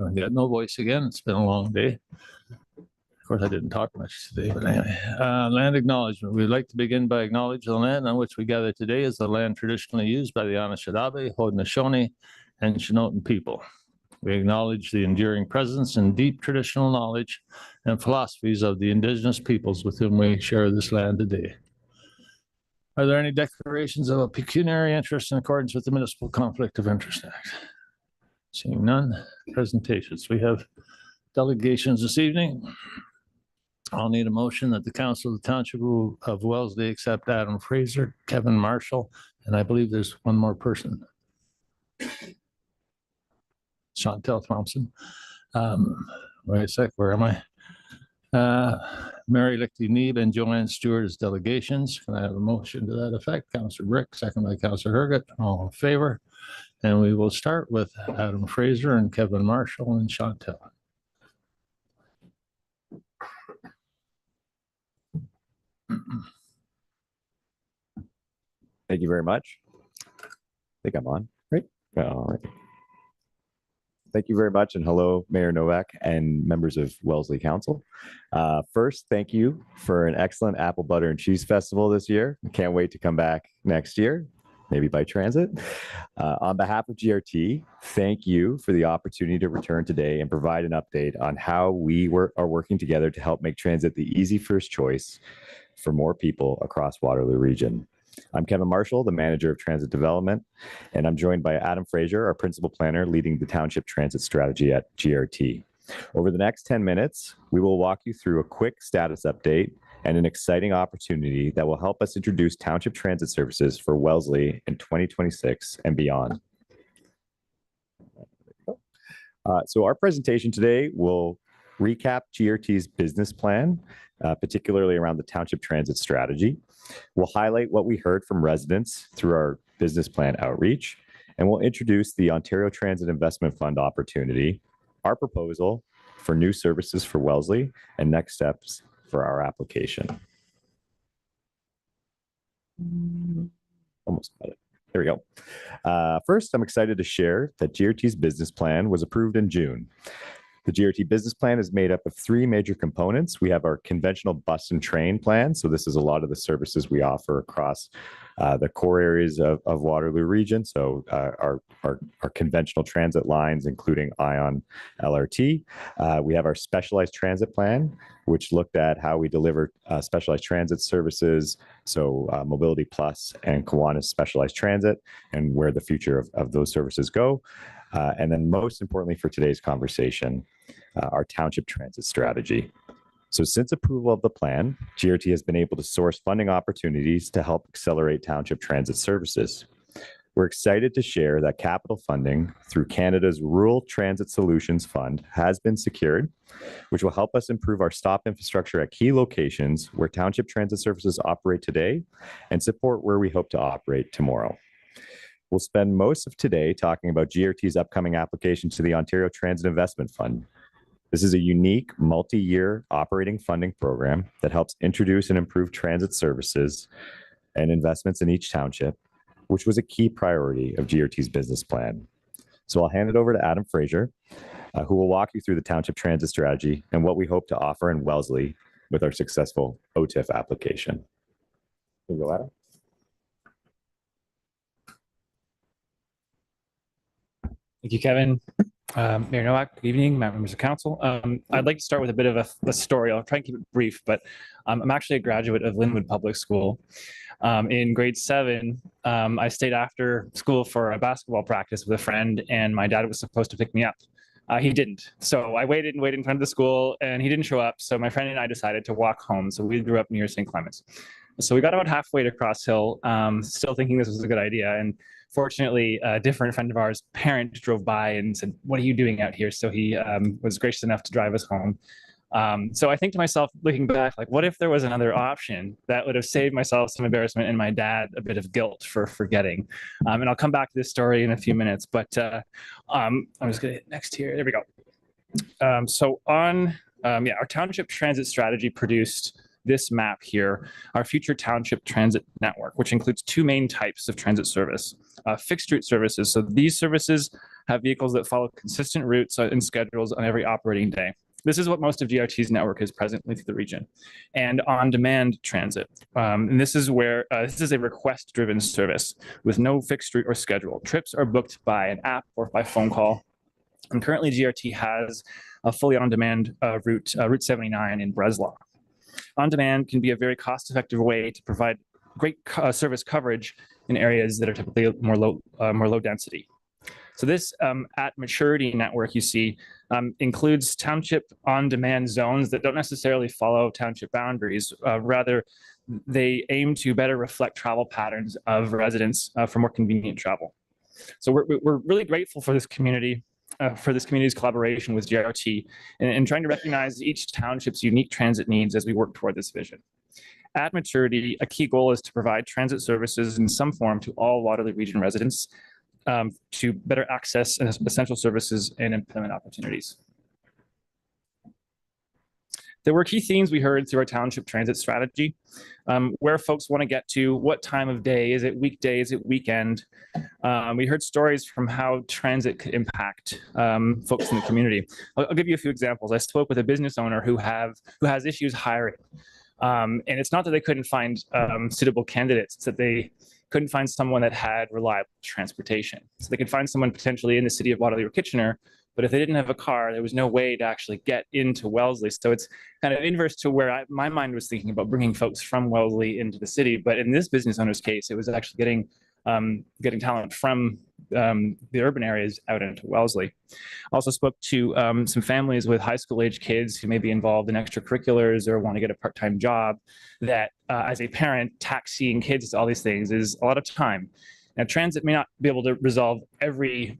I got no voice again. It's been a long day. Of course, I didn't talk much today, but anyway. Land acknowledgement. We'd like to begin by acknowledging the land on which we gather today is the land traditionally used by the Anishinaabe, Haudenosaunee, and Chinootan people. We acknowledge the enduring presence and deep traditional knowledge and philosophies of the Indigenous peoples with whom we share this land today. Are there any declarations of a pecuniary interest in accordance with the Municipal Conflict of Interest Act? Seeing none. Presentations. We have delegations this evening. I'll need a motion that the Council of the Township of Wellesley accept Adam Fraser, Kevin Marshall, and I believe there's one more person. Chantel Thompson. Wait a sec, where am I? Mary Lichty-Neeb and Joanne Stewart as delegations. Can I have a motion to that effect? Councillor Brick, second by Councillor Herget. All in favor? And we will start with Adam Fraser and Kevin Marshall and Chantel. Thank you very much. I think I'm on, right? All right. Thank you very much, and hello, Mayor Novak and members of Wellesley Council. First, thank you for an excellent apple butter and cheese festival this year. I can't wait to come back next year, maybe by transit. On behalf of GRT, thank you for the opportunity to return today and provide an update on how we are working together to help make transit the easy first choice for more people across Waterloo Region. I'm Kevin Marshall, the Manager of Transit Development, and I'm joined by Adam Fraser, our Principal Planner leading the Township Transit Strategy at GRT. Over the next 10 minutes, we will walk you through a quick status update and an exciting opportunity that will help us introduce Township Transit services for Wellesley in 2026 and beyond. So our presentation today will recap GRT's business plan, particularly around the Township Transit Strategy. We'll highlight what we heard from residents through our business plan outreach, and we'll introduce the Ontario Transit Investment Fund opportunity, our proposal for new services for Wellesley, and next steps for our application. Almost got it. There we go. First, I'm excited to share that GRT's business plan was approved in June. The GRT business plan is made up of three major components. We have our conventional bus and train plan. So this is a lot of the services we offer across the core areas of Waterloo Region. So our conventional transit lines, including ION LRT. We have our specialized transit plan, which looked at how we deliver specialized transit services. So Mobility Plus and Kiwanis Specialized Transit, and where the future of those services go. And then most importantly for today's conversation, our Township Transit Strategy. So since approval of the plan, GRT has been able to source funding opportunities to help accelerate Township Transit services. We're excited to share that capital funding through Canada's Rural Transit Solutions Fund has been secured, which will help us improve our stop infrastructure at key locations where Township Transit services operate today and support where we hope to operate tomorrow. We'll spend most of today talking about GRT's upcoming application to the Ontario Transit Investment Fund. This is a unique multi-year operating funding program that helps introduce and improve transit services and investments in each township, which was a key priority of GRT's business plan. So I'll hand it over to Adam Fraser, who will walk you through the Township Transit Strategy and what we hope to offer in Wellesley with our successful OTIF application. Here you go, Adam. Thank you, Kevin. Mayor Nowak, good evening, members of council. I'd like to start with a bit of a story. I'll try and keep it brief, but I'm actually a graduate of Linwood Public School. In grade 7, I stayed after school for a basketball practice with a friend, and my dad was supposed to pick me up. He didn't. So I waited and waited in front of the school, and he didn't show up. So my friend and I decided to walk home. So we grew up near St. Clements. So we got about halfway to Cross Hill, still thinking this was a good idea. And fortunately, a different friend of ours' parent drove by and said, "What are you doing out here?" So he was gracious enough to drive us home. So I think to myself, looking back, like, what if there was another option that would have saved myself some embarrassment and my dad a bit of guilt for forgetting? And I'll come back to this story in a few minutes, but I'm just going to hit next here. There we go. So on, our Township Transit Strategy produced this map here, our future township transit network, which includes two main types of transit service. Fixed route services. So these services have vehicles that follow consistent routes and schedules on every operating day. This is what most of GRT's network is presently through the region. And on-demand transit. And this is where this is a request-driven service with no fixed route or schedule. Trips are booked by an app or by phone call. And currently GRT has a fully on-demand route, Route 79 in Breslau. On-demand can be a very cost-effective way to provide great service coverage in areas that are typically more low density. So this at maturity network you see includes township on-demand zones that don't necessarily follow township boundaries. Rather, they aim to better reflect travel patterns of residents for more convenient travel. So we're really grateful for this community, for this community's collaboration with GRT and trying to recognize each township's unique transit needs as we work toward this vision. At maturity, a key goal is to provide transit services in some form to all Waterloo Region residents to better access essential services and employment opportunities. There were key themes we heard through our township transit strategy, where folks want to get to, what time of day, is it weekday, is it weekend? We heard stories from how transit could impact folks in the community. I'll give you a few examples. I spoke with a business owner who has issues hiring. And it's not that they couldn't find suitable candidates, it's that they couldn't find someone that had reliable transportation. So they could find someone potentially in the city of Waterloo or Kitchener, but if they didn't have a car, there was no way to actually get into Wellesley. So it's kind of inverse to where my mind was thinking about bringing folks from Wellesley into the city. But in this business owner's case, it was actually getting talent from the urban areas out into Wellesley. Also spoke to some families with high school age kids who may be involved in extracurriculars or want to get a part-time job that as a parent, taxiing kids to all these things is a lot of time. Now, transit may not be able to resolve every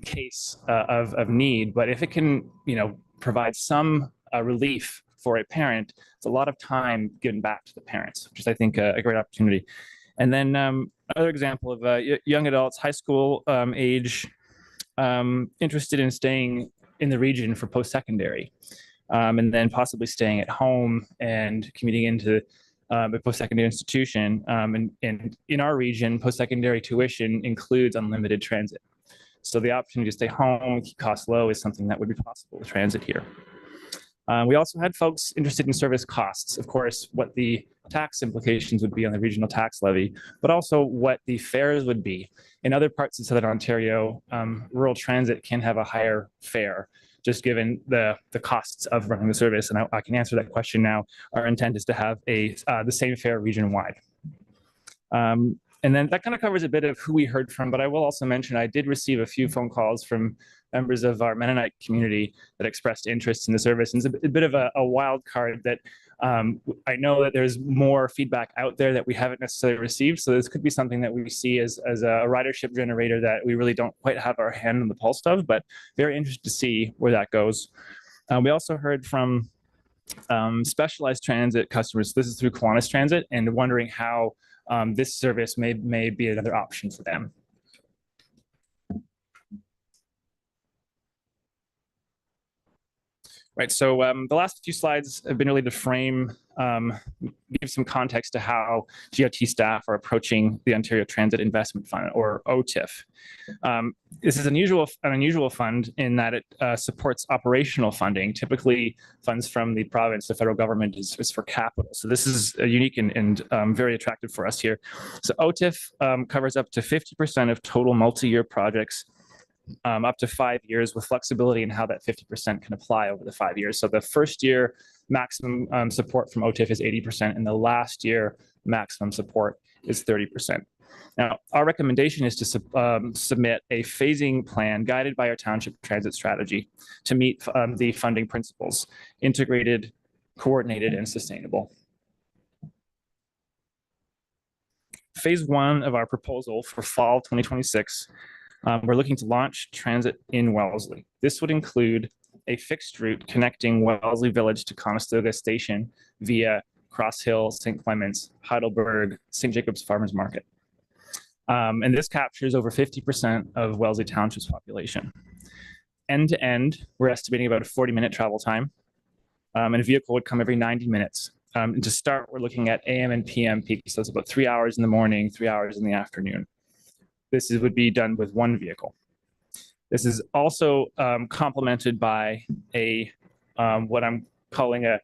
case of need, but if it can, provide some relief for a parent, it's a lot of time given back to the parents, which is, I think, a great opportunity. And then another example of young adults, high school age, interested in staying in the region for post-secondary, and then possibly staying at home and commuting into a post-secondary institution. And in our region, post-secondary tuition includes unlimited transit. So the opportunity to stay home, keep costs low, is something that would be possible with transit here. We also had folks interested in service costs, of course, what the tax implications would be on the regional tax levy, but also what the fares would be. In other parts of Southern Ontario, rural transit can have a higher fare, just given the costs of running the service. And I can answer that question now. Our intent is to have the same fare region-wide. And then that kind of covers a bit of who we heard from, but I will also mention I did receive a few phone calls from members of our Mennonite community that expressed interest in the service. And it's a bit of a wild card that I know that there's more feedback out there that we haven't necessarily received. So this could be something that we see as a ridership generator that we really don't quite have our hand on the pulse of, but very interested to see where that goes. We also heard from specialized transit customers. This is through Kiwanis Transit, and wondering how this service may be another option for them. Right, so the last few slides have been really to frame, give some context to how GRT staff are approaching the Ontario Transit Investment Fund, or OTIF. This is an unusual fund in that it supports operational funding. Typically, funds from the province, the federal government is for capital. So this is unique and very attractive for us here. So OTIF covers up to 50% of total multi-year projects, up to 5 years, with flexibility in how that 50% can apply over the 5 years. So the first year maximum support from OTIF is 80%, and the last year maximum support is 30%. Now, our recommendation is to submit a phasing plan guided by our township transit strategy to meet the funding principles: integrated, coordinated, and sustainable. Phase 1 of our proposal for fall 2026, we're looking to launch transit in Wellesley. This would include a fixed route connecting Wellesley Village to Conestoga Station via Cross Hill, St. Clements, Heidelberg, St. Jacobs Farmers Market. And this captures over 50% of Wellesley Township's population. End to end, we're estimating about a 40-minute travel time, and a vehicle would come every 90 minutes. And to start, we're looking at AM and PM peak, so it's about 3 hours in the morning, 3 hours in the afternoon. This would be done with one vehicle. This is also complemented by a what I'm calling a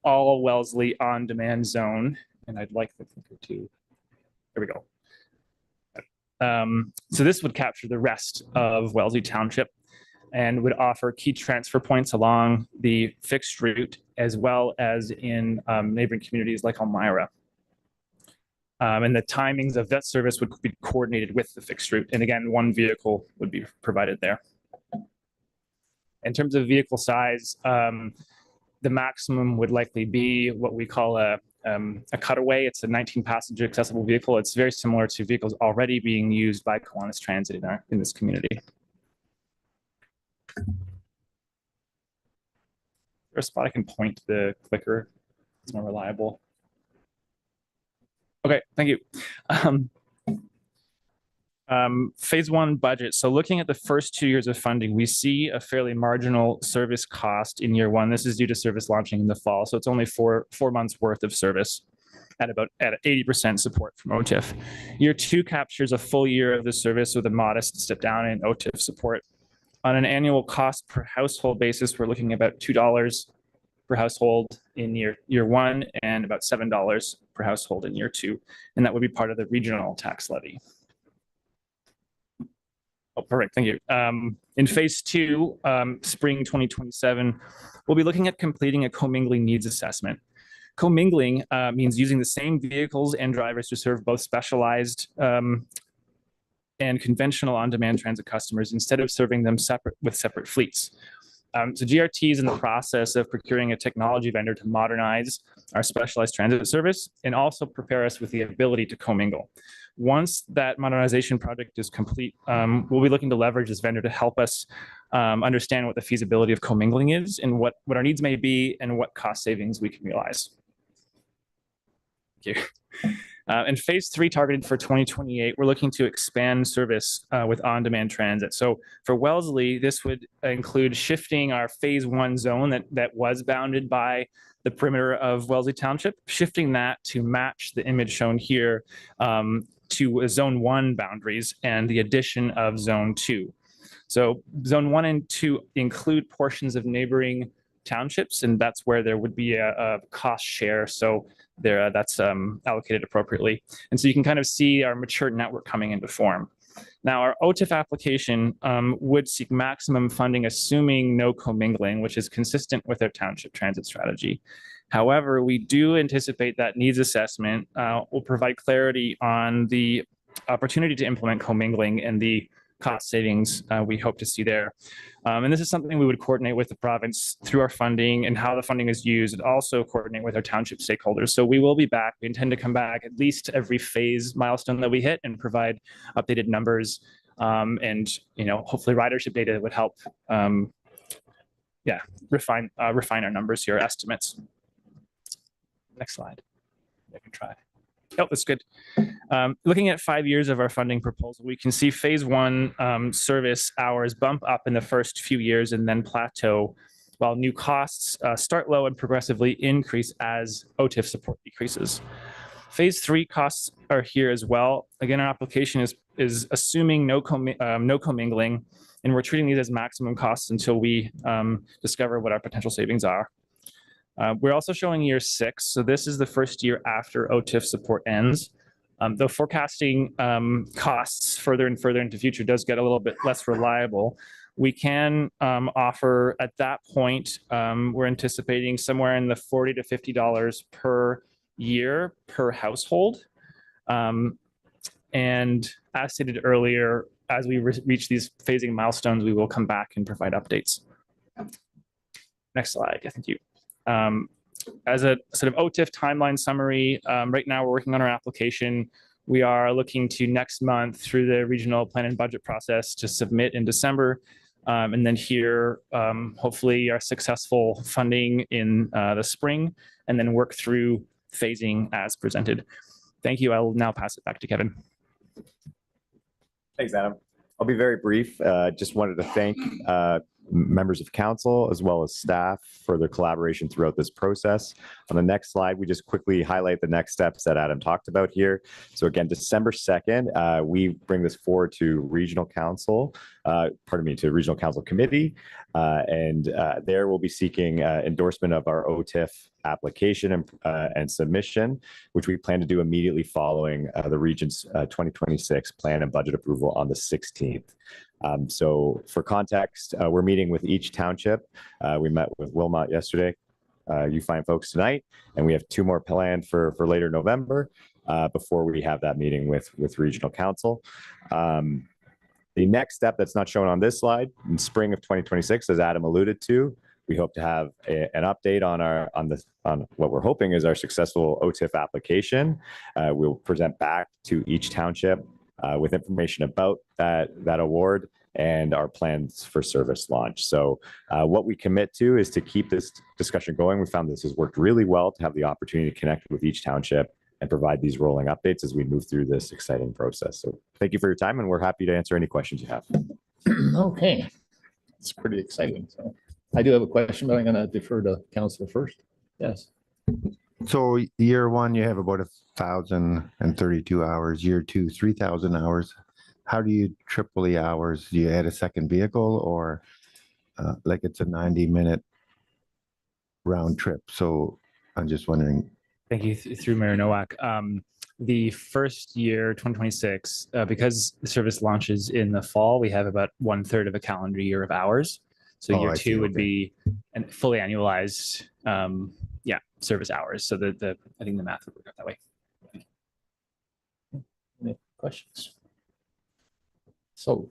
all Wellesley on-demand zone, and I'd like the clicker to. There we go. So this would capture the rest of Wellesley Township and would offer key transfer points along the fixed route as well as in neighboring communities like Elmira. And the timings of that service would be coordinated with the fixed route. And again, one vehicle would be provided there. In terms of vehicle size, the maximum would likely be what we call a cutaway. It's a 19-passenger accessible vehicle. It's very similar to vehicles already being used by Kiwanis Transit in this community. Is there a spot I can point the clicker? It's more reliable. Okay, thank you. Phase one budget. So looking at the first 2 years of funding, we see a fairly marginal service cost in year one. This is due to service launching in the fall. So it's only four months worth of service at 80% support from OTIF. Year two captures a full year of the service with a modest step down in OTIF support. On an annual cost per household basis, we're looking at about $2 per household in year one and about $7 per household in year two. And that would be part of the regional tax levy. Oh, perfect. Thank you. In phase two, spring 2027, we'll be looking at completing a commingling needs assessment. Commingling means using the same vehicles and drivers to serve both specialized and conventional on-demand transit customers instead of serving them with separate fleets. So GRT is in the process of procuring a technology vendor to modernize our specialized transit service and also prepare us with the ability to commingle. Once that modernization project is complete, we'll be looking to leverage this vendor to help us understand what the feasibility of commingling is and what our needs may be and what cost savings we can realize. Thank you. In phase three, targeted for 2028, we're looking to expand service with on-demand transit. So for Wellesley, this would include shifting our phase one zone that was bounded by the perimeter of Wellesley Township, shifting that to match the image shown here to zone one boundaries and the addition of zone two. So zone one and two include portions of neighboring townships, and that's where there would be a cost share. So that's allocated appropriately. And so you can kind of see our mature network coming into form. Now, our OTIF application would seek maximum funding, assuming no commingling, which is consistent with our township transit strategy. However, we do anticipate that needs assessment will provide clarity on the opportunity to implement commingling and the cost savings we hope to see there. And this is something we would coordinate with the province through our funding and how the funding is used, and also coordinate with our township stakeholders. So we will be back. We intend to come back at least every phase milestone that we hit and provide updated numbers and hopefully ridership data that would help refine our numbers here, estimates. Next slide. I can try. Oh, that's good. Looking at 5 years of our funding proposal, we can see phase one service hours bump up in the first few years and then plateau, while new costs start low and progressively increase as OTIF support decreases. Phase three costs are here as well. Again, our application is assuming no commingling, and we're treating these as maximum costs until we discover what our potential savings are. We're also showing year 6. So this is the first year after OTIF support ends. Though forecasting costs further and further into the future does get a little bit less reliable, we can offer at that point, we're anticipating somewhere in the $40 to $50 per year per household. And as stated earlier, as we reach these phasing milestones, we will come back and provide updates. Next slide. Yeah, thank you. As a sort of OTIF timeline summary, right now we're working on our application. We are looking to next month through the regional plan and budget process to submit in December, and then hear hopefully our successful funding in the spring, and then work through phasing as presented. Thank you. I will now pass it back to Kevin. Thanks, Adam. I'll be very brief. Just wanted to thank members of council as well as staff for their collaboration throughout this process. On the next slide, we just quickly highlight the next steps that Adam talked about here. So again, December 2nd, we bring this forward to regional council, to regional council committee. There we'll be seeking endorsement of our OTIF application and submission, which we plan to do immediately following the region's 2026 plan and budget approval on the 16th. So for context, we're meeting with each township. We met with Wilmot yesterday. You find folks tonight, and we have 2 more planned for later November before we have that meeting with regional council. The next step that's not shown on this slide, in spring of 2026, as Adam alluded to, we hope to have an update on what we're hoping is our successful OTIF application. We'll present back to each township with information about that award and our plans for service launch. So what we commit to is to keep this discussion going. We found this has worked really well to have the opportunity to connect with each township and provide these rolling updates as we move through this exciting process. So thank you for your time, and we're happy to answer any questions you have. Okay, it's pretty exciting. So I do have a question, but I'm going to defer to council first. Yes. So year 1, you have about 1,032 hours. Year 2, 3,000 hours. How do you triple the hours? Do you add a second vehicle, or like it's a 90-minute round trip? So I'm just wondering. Thank you through Mayor Nowak. The first year, 2026, because the service launches in the fall, we have about 1/3 of a calendar year of hours. So year 2 would be fully annualized, service hours. So I think the math would work out that way. Any questions? So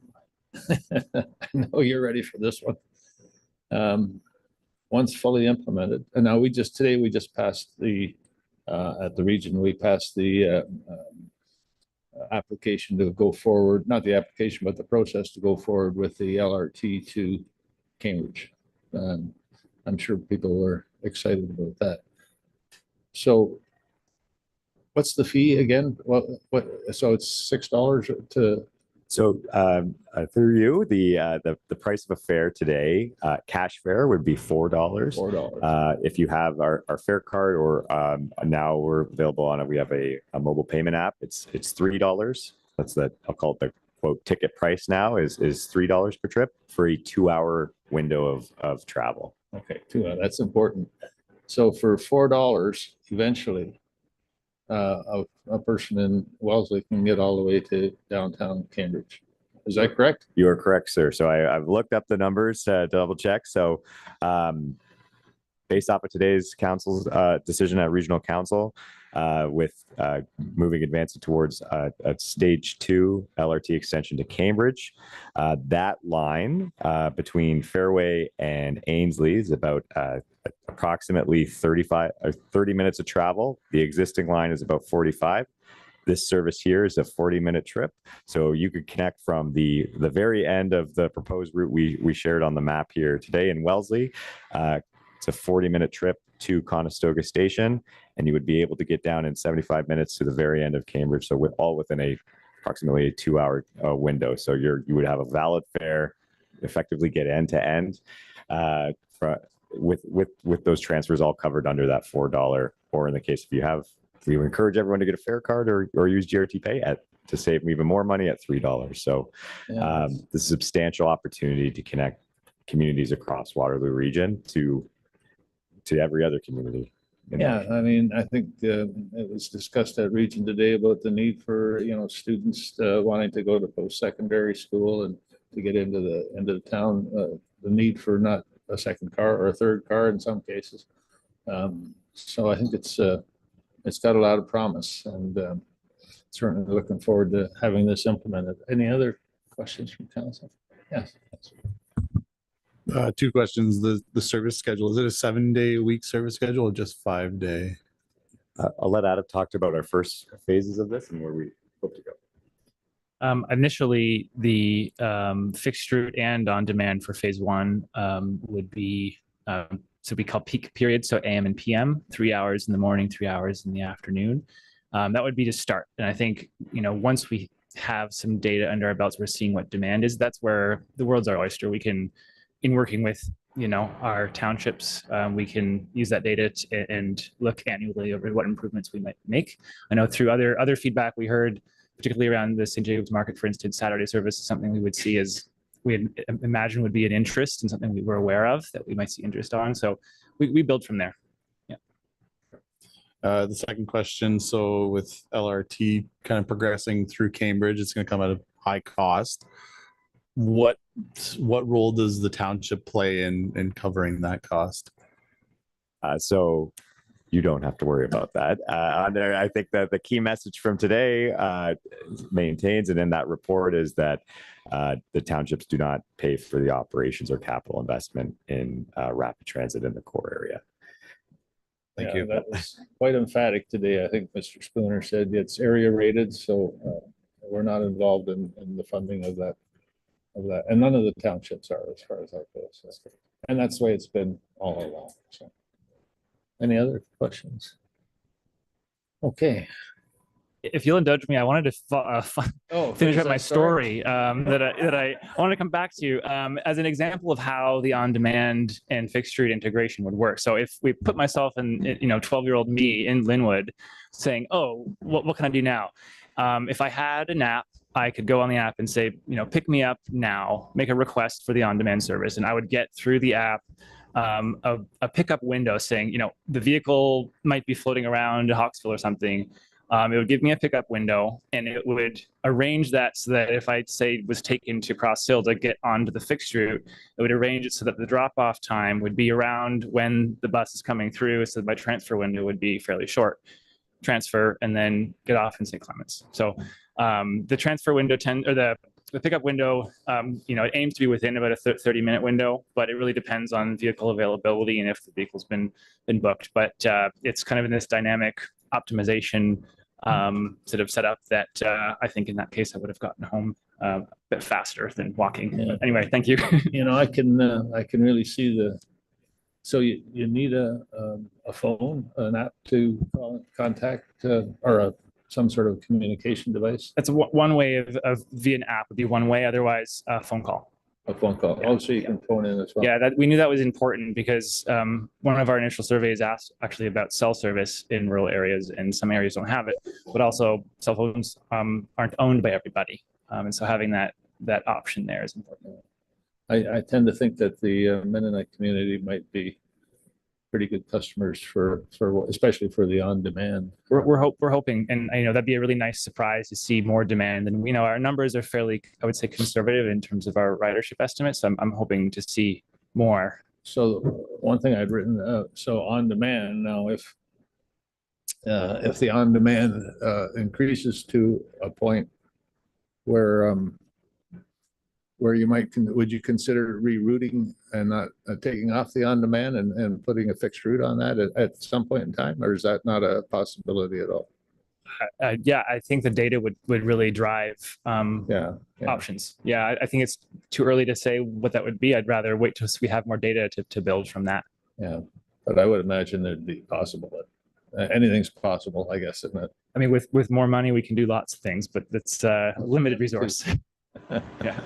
I know you're ready for this one. Once fully implemented, and now today we just passed at the region, we passed the application to go forward, not the application, but the process to go forward with the LRT to Cambridge. I'm sure people were excited about that. So what's the fee again? So it's $6 to. So through you, the price of a fare today, cash fare would be $4. $4. If you have our fare card, or now we're available on it, we have a mobile payment app. It's $3. I'll call it the quote ticket price now is $3 per trip for a 2-hour window of travel. Okay, 2 hours. That's important. So for $4, eventually, a person in Wellesley can get all the way to downtown Cambridge. Is that correct? You are correct, sir. So I've looked up the numbers to double check. So based off of today's council's decision at regional council, with advancing towards a stage 2 LRT extension to Cambridge, that line between Fairway and Ainsley is about approximately 30 minutes of travel. The existing line is about 45. This service here is a 40-minute trip. So you could connect from the very end of the proposed route we shared on the map here today in Wellesley. It's a 40-minute trip to Conestoga Station, and you would be able to get down in 75 minutes to the very end of Cambridge. So all within approximately a 2-hour window. So you would have a valid fare, effectively get end to end. With those transfers all covered under that $4, or in the case we encourage everyone to get a fare card or use GRT Pay to save even more money at $3. So this is a substantial opportunity to connect communities across Waterloo region to every other community. Yeah, I mean, I think it was discussed at region today about the need for students wanting to go to post-secondary school and to get into the town. The need for not a second car or a third car in some cases. So I think it's got a lot of promise, and certainly looking forward to having this implemented. Any other questions from council? Yes. 2 questions. The service schedule, is it a 7-day-a-week service schedule or just 5-day? I'll let Adam talk about our first phases of this and where we hope to go. Initially, the fixed route and on demand for phase 1 would be so we call peak periods, so AM and PM, 3 hours in the morning, 3 hours in the afternoon. That would be to start. And I think once we have some data under our belts, we're seeing what demand is. That's where the world's our oyster. We can in working with, our townships, we can use that data and look annually over what improvements we might make. I know through other feedback we heard, particularly around the St. Jacobs Market, for instance, Saturday service is something we would see as we imagine would be an interest and something we were aware of that we might see interest on. So we build from there. The second question, so with LRT kind of progressing through Cambridge, it's going to come at a high cost. What role does the township play in covering that cost? So you don't have to worry about that. I think that the key message from today maintains, and in that report, is that the townships do not pay for the operations or capital investment in rapid transit in the core area. Thank you. That was quite emphatic today. I think Mr. Spooner said it's area rated, so we're not involved in the funding of that. And none of the townships are, as far as that goes. And that's the way it's been all along. So, any other questions? Okay. If you'll indulge me, I wanted to finish up my story that I want to come back to as an example of how the on-demand and fixed route integration would work. So if we put myself in, 12-year-old me in Linwood saying, oh, what can I do now? If I had an app, I could go on the app and say, pick me up now, make a request for the on-demand service. And I would get through the app a pickup window saying, the vehicle might be floating around Hawksville or something. It would give me a pickup window, and it would arrange that so that if I say was taken to Cross Hill to get onto the fixed route, it would arrange it so that the drop-off time would be around when the bus is coming through, so my transfer window would be fairly short. Transfer and then get off in St. Clements. So the transfer window the pickup window, it aims to be within about a 30-minute window, but it really depends on vehicle availability and if the vehicle's been booked. But it's kind of in this dynamic optimization sort of setup that I think in that case I would have gotten home a bit faster than walking. Yeah. But anyway, thank you. I can really see so you need a phone, an app to contact or some sort of communication device. That's one way of via an app would be one way. Otherwise, a phone call. A phone call. Oh, so you can phone in as well. Yeah, we knew that was important because one of our initial surveys asked actually about cell service in rural areas, and some areas don't have it, but also cell phones aren't owned by everybody, and so having that option there is important. I tend to think that the Mennonite community might be pretty good customers for especially for the on-demand. We're hoping, and that'd be a really nice surprise to see more demand. And our numbers are fairly, I would say, conservative in terms of our ridership estimates. So I'm hoping to see more. So one thing I'd written, so on-demand now, if the on-demand increases to a point where would you consider rerouting and not taking off the on-demand and putting a fixed route on that at some point in time, or is that not a possibility at all? Yeah, I think the data would really drive options. Yeah, I think it's too early to say what that would be. I'd rather wait till we have more data to build from that. Yeah, but I would imagine it'd be possible. Anything's possible, I guess, isn't it? I mean, with more money, we can do lots of things, but it's a limited resource. Yeah.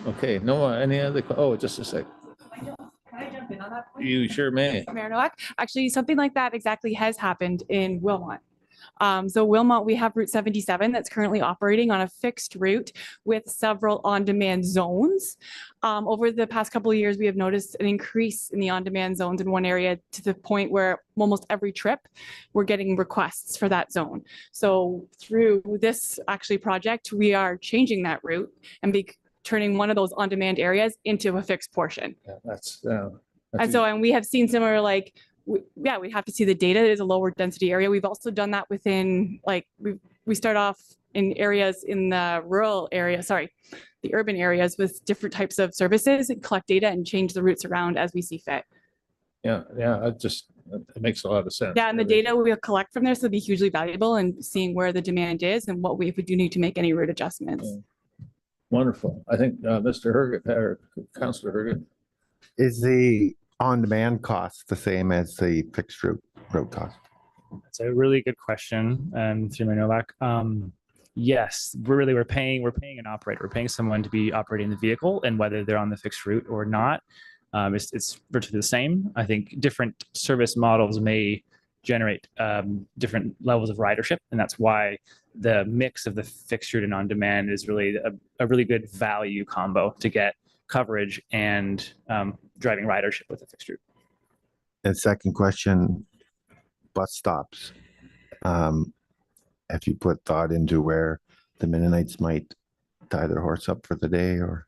Okay. No, any other? Oh, just a sec. Can I jump in on that point? You sure may. Mayor Nowak, actually, something like that exactly has happened in Wilmot. So Wilmot, we have Route 77 that's currently operating on a fixed route with several on-demand zones. Over the past couple of years, we have noticed an increase in the on-demand zones in one area to the point where almost every trip we're getting requests for that zone. So through this project, we are changing that route and turning one of those on-demand areas into a fixed portion. Yeah, And we have seen similar, we have to see the data. It is a lower density area. We've also done that within, we start off in areas in the rural area, the urban areas with different types of services and collect data and change the routes around as we see fit. Yeah, it makes a lot of sense. Yeah, and the data we'll collect from this will be hugely valuable in seeing where the demand is and if we do need to make any route adjustments. Yeah. Wonderful. I think Mr. Herget or Councillor Herget. Is the on-demand cost the same as the fixed road cost? That's a really good question, through Mayor Novak. Yes, we're paying an operator. We're paying someone to be operating the vehicle, and whether they're on the fixed route or not, It's virtually the same. I think different service models may generate different levels of ridership, and that's why the mix of the fixed route and on demand is really a really good value combo to get coverage and driving ridership with a fixed route. And second question, bus stops. Have you put thought into where the Mennonites might tie their horse up for the day, or?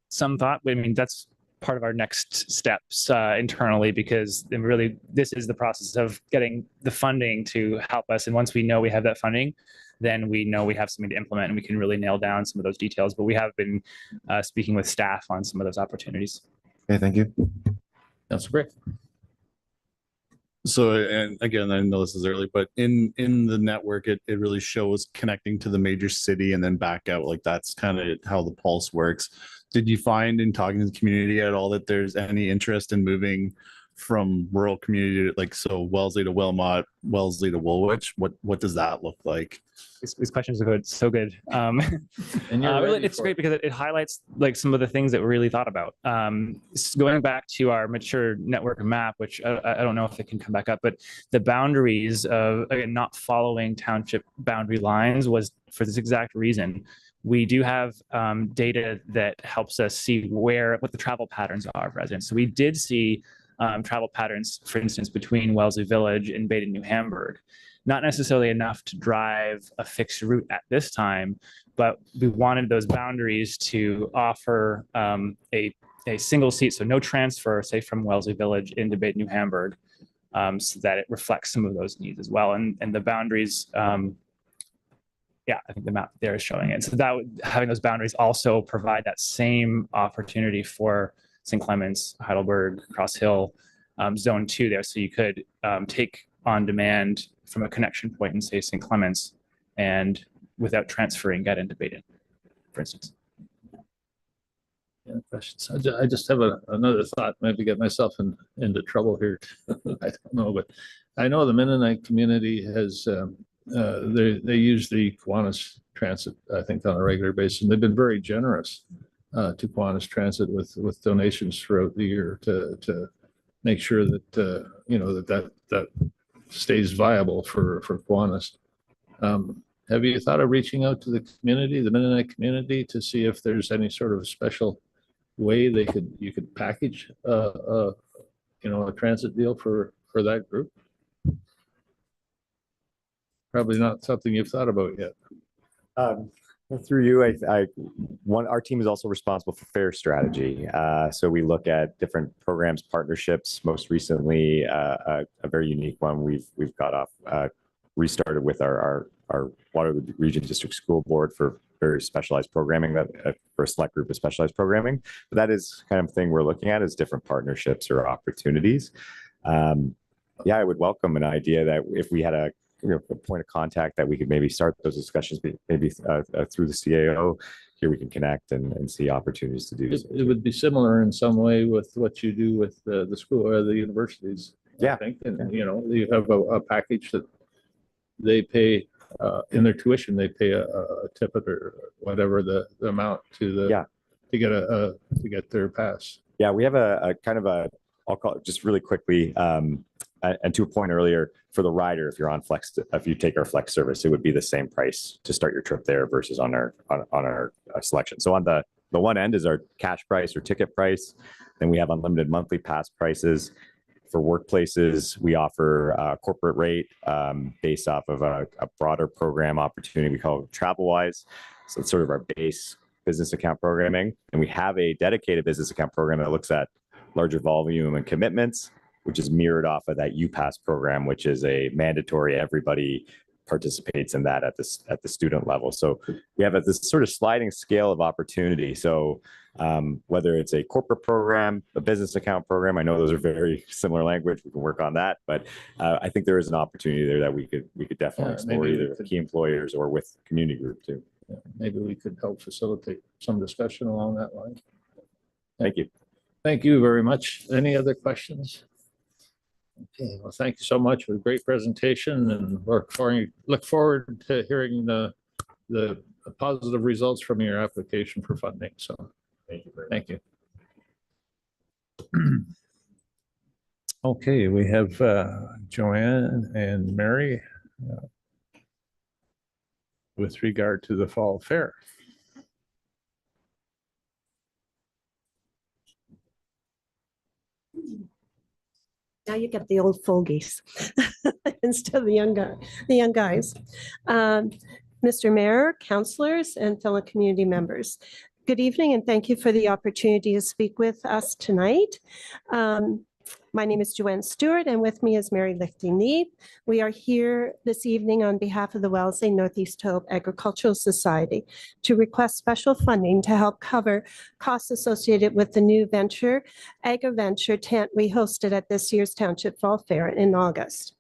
Some thought, I mean, that's part of our next steps internally, because really this is the process of getting the funding to help us. And once we know we have that funding, then we know we have something to implement and we can really nail down some of those details. But we have been speaking with staff on some of those opportunities. Okay, thank you. That's great. So, and again, I know this is early, but in the network, it really shows connecting to the major city and then back out. Like that's kind of how the pulse works. Did you find in talking to the community at all that there's any interest in moving from rural community, like so Wellesley to Wilmot, Wellesley to Woolwich? What does that look like? These questions are good, so good. And you're ready It's for great it. because it highlights like some of the things that we really thought about. Going back to our mature network map, which I don't know if it can come back up, but the boundaries of again, not following township boundary lines was for this exact reason. We do have data that helps us see what the travel patterns are of residents. So we did see travel patterns, for instance, between Wellesley Village and Baden, New Hamburg. Not necessarily enough to drive a fixed route at this time, but we wanted those boundaries to offer a single seat, so no transfer, say from Wellesley Village into Baden, New Hamburg, so that it reflects some of those needs as well. And the boundaries, yeah, I think the map there is showing it. So that having those boundaries also provide that same opportunity for St. Clements, Heidelberg, Cross Hill, Zone 2 there. So you could take on demand from a connection point in, say, St. Clements, and without transferring, get into Baden, for instance. Yeah, questions. I just have another thought, maybe get myself into trouble here. I don't know, but I know the Mennonite community has, they use the Kiwanis Transit, I think, on a regular basis. And they've been very generous to Kiwanis Transit with donations throughout the year to make sure that, you know, that stays viable for Kiwanis. Have you thought of reaching out to the community, the Mennonite community, to see if there's any sort of special way you could package you know, a transit deal for that group? Probably not something you've thought about yet. Through you, our team is also responsible for fare strategy. So we look at different programs, partnerships. Most recently, a very unique one we've got off restarted with our Waterloo Region District School Board for very specialized programming, that for a select group of specialized programming. But that is kind of thing we're looking at, is different partnerships or opportunities. Yeah, I would welcome an idea that if we had a point of contact that we could maybe start those discussions, maybe through the CAO. Here we can connect and see opportunities to do this. It would be similar in some way with what you do with the school or the universities. Yeah. I think, and you know, you have a package that they pay in their tuition. They pay a tip or whatever the amount to get their pass. Yeah, we have a kind of a, I'll call it just really quickly. And to a point earlier, for the rider, if you're on Flex, if you take our Flex service, it would be the same price to start your trip there versus on our selection. So on the one end is our cash price or ticket price. Then we have unlimited monthly pass prices. For workplaces, we offer a corporate rate based off of a broader program opportunity we call TravelWise. So it's sort of our base business account programming. And we have a dedicated business account program that looks at larger volume and commitments, which is mirrored off of that UPass program, which is a mandatory, everybody participates in that at the student level. So we have this sort of sliding scale of opportunity. So whether it's a corporate program, a business account program, I know those are very similar language. We can work on that, but I think there is an opportunity there that we could definitely explore either with key employers or with community group too. Yeah, maybe we could help facilitate some discussion along that line. Thank you. Thank you very much. Any other questions? Okay, well, thank you so much for a great presentation, and look forward to hearing the positive results from your application for funding. So thank you. Okay, we have Joanne and Mary with regard to the fall fair. Now you get the old fogies instead of the young guys. Mr. Mayor, councilors, and fellow community members. Good evening, and thank you for the opportunity to speak with us tonight. My name is Joanne Stewart, and with me is Mary Lichting-Neave. We are here this evening on behalf of the Wellesley Northeast Hope Agricultural Society to request special funding to help cover costs associated with the new agri-venture tent we hosted at this year's Township Fall Fair in August.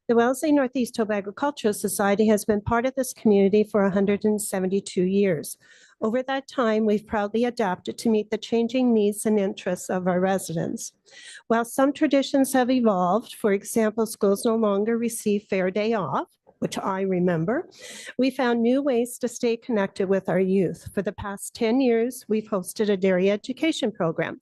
The Wellesley Northeast Hope Agricultural Society has been part of this community for 172 years. Over that time, we've proudly adapted to meet the changing needs and interests of our residents. While some traditions have evolved, for example, schools no longer receive fair day off, which I remember, we found new ways to stay connected with our youth. For the past 10 years, we've hosted a dairy education program,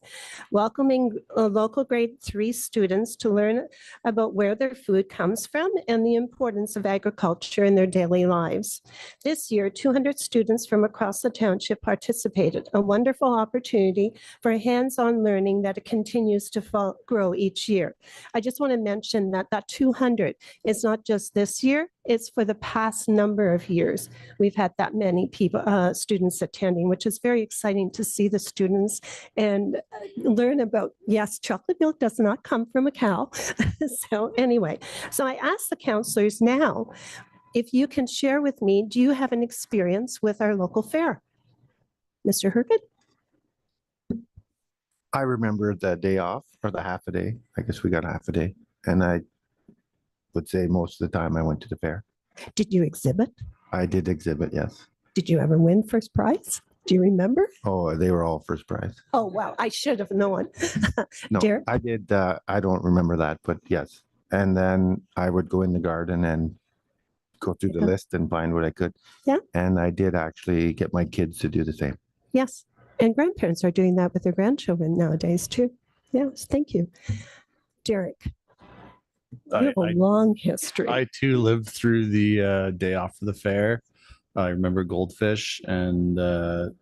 welcoming local grade 3 students to learn about where their food comes from and the importance of agriculture in their daily lives. This year, 200 students from across the township participated, a wonderful opportunity for hands-on learning that continues to grow each year. I just want to mention that 200 is not just this year, it's for the past number of years. We've had that many people, students attending, which is very exciting to see the students and learn about, yes, chocolate milk does not come from a cow. So anyway, so I asked the counselors now, if you can share with me, do you have an experience with our local fair? Mr. Herkett? I remember the day off or the half a day. I guess we got half a day. And I would say most of the time I went to the fair. Did you exhibit? I did exhibit, yes. Did you ever win first prize? Do you remember? Oh, they were all first prize. Oh, wow, I should have known. No, Derek? I did. I don't remember that, but yes. And then I would go in the garden and go through the Yeah. list and find what I could. Yeah. And I did actually get my kids to do the same. Yes, and grandparents are doing that with their grandchildren nowadays too. Yes, thank you. Derek, you have a long history. I too lived through the day off for the fair. I remember goldfish and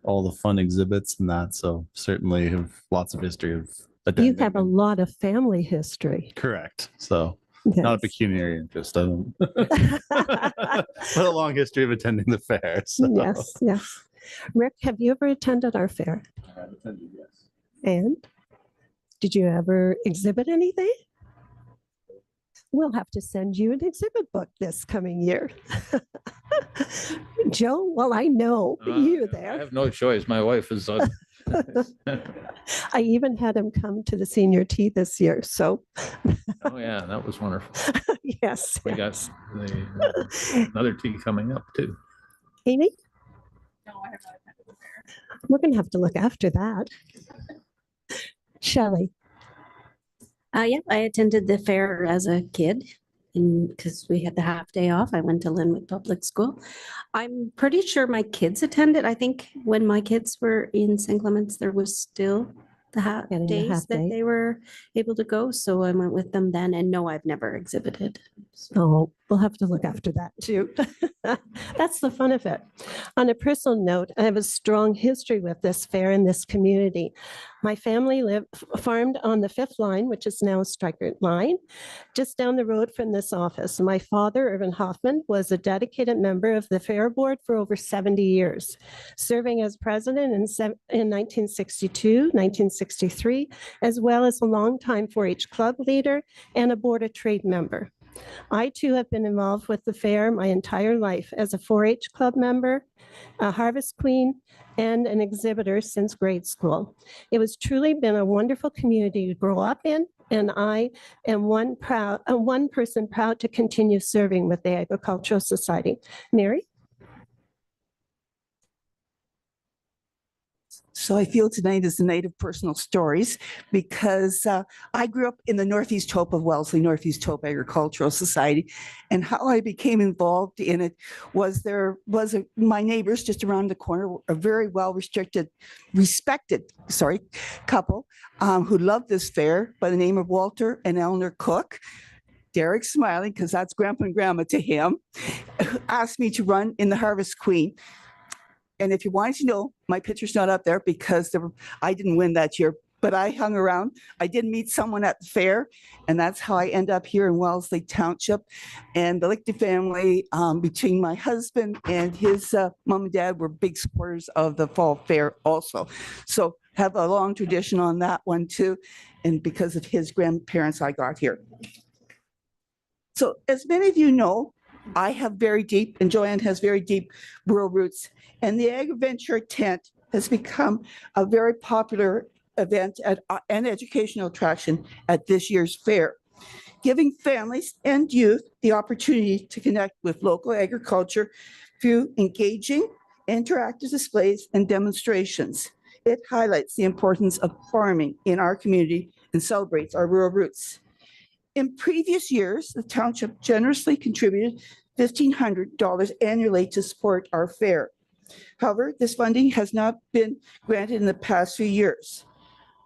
all the fun exhibits and that. So certainly have lots of history of attending. You have a lot of family history. Correct. So not a Yes. pecuniary interest. I don't. But a long history of attending the fair. So. Yes, yes. Rick, have you ever attended our fair? I have attended, yes. And did you ever exhibit anything? We'll have to send you an exhibit book this coming year. Joe, well, I know you I there. have no choice. My wife is on. I even had him come to the senior tea this year, so Oh, yeah, that was wonderful. yes. We got another tea coming up too. Amy, No, I have not attended the fair. we're going to have to look after that. Shelley, Yeah, I attended the fair as a kid and because we had the half day off, I went to Linwood Public School. I'm pretty sure my kids attended. I think when my kids were in St. Clements, there was still the Getting the days half that day. they were able to go. So I went with them then, and no, I've never exhibited. So oh, we'll have to look after that too. That's the fun of it. On a personal note, I have a strong history with this fair in this community. My family farmed on the 5th line, which is now Stryker line, just down the road from this office. My father, Irvin Hoffman, was a dedicated member of the fair board for over 70 years, serving as president in 1962, 1963, as well as a longtime 4-H club leader and a board of trade member. I too have been involved with the fair my entire life as a 4-H club member, a harvest queen, and an exhibitor since grade school. It was truly been a wonderful community to grow up in, and I am one person proud to continue serving with the Agricultural Society. Mary? So I feel tonight is the night of personal stories because I grew up in the Northeast Tope of Wellesley, Northeast Tope Agricultural Society. And how I became involved in it was my neighbors just around the corner, a very respected couple who loved this fair by the name of Walter and Eleanor Cook. Derek's smiling because that's Grandpa and Grandma to him, asked me to run in the Harvest Queen. And if you wanted to know, my picture's not up there because I didn't win that year, but I hung around. I did meet someone at the fair, and that's how I end up here in Wellesley Township. And the Lichty family, between my husband and his mom and dad, were big supporters of the fall fair also. So have a long tradition on that one too. And because of his grandparents, I got here. So as many of you know, I have very deep, and Joanne has very deep rural roots. And the AgriVenture tent has become a very popular event and educational attraction at this year's fair, giving families and youth the opportunity to connect with local agriculture through engaging, interactive displays and demonstrations. It highlights the importance of farming in our community and celebrates our rural roots. In previous years, the township generously contributed $1,500 annually to support our fair. However, this funding has not been granted in the past few years.